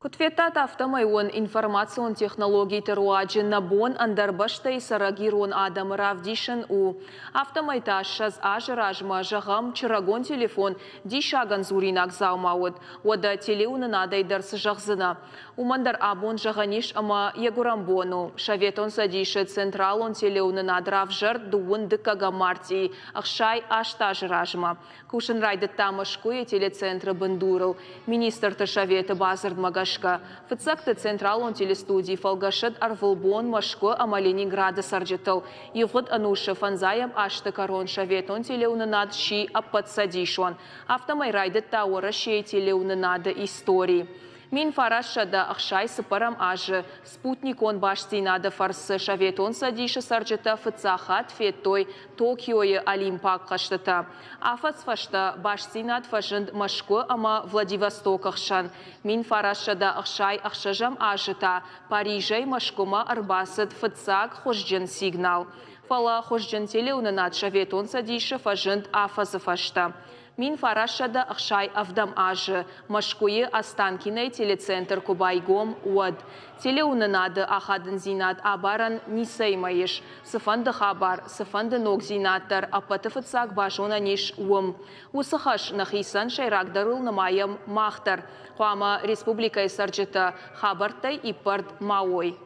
Кутветат автомайон информацион технологий теруаджи набон андарбаштай сарагирон адам равдишен у. Автомайташ шаз ажражма жагам чирагон телефон дишаган зуринак заумауд. Ода телеуны надай дарс жагзына. Умандар абон жаганиш ама ягурамбону. Шаветон садишет централон телеуны надрав жар дуун дыкага марти. Ахшай аштаж ражма. Кушен райды тамашкуе телецентры бандурыл. Министр Ташавета Базард Магаш Фыцакты централон телестудии фалгашет арвылбон машко ама Ленинграда сарджетал. Евгод ануша фанзаям ашты корон шаветон телеуны над щи аппадсадишон. Автомай райдет таура щей телеуны над истории. Мин фарашада ахшай сыпарам ажы. Спутник он башти надо фарсы шаветон садиша сарджета фыцахат феттой Токиое Олимпак каштата. Афац фашта башти над фажынд машко ама Владивосток ахшан. Мин фарашада ахшай ахшажам ажыта. Парижай машкома арбасыд фыцак хожджен сигнал. Фала хожджен телеуны над шаветон садиша фажынд афазы фашта. Мин фарашада ахшай авдам ажы. Машкуе Останкиной телецентр Кубайгом уад. Телеуны нады ахадын зинат абаран нисаймаеш. Сыфанды хабар, сыфанды ног зинаттар апатыфыцак башона ниш уым. Усыхаш нахисан шайрагдарыл намаям махтар. Хуама республика сарджета хабартай ипард мауой.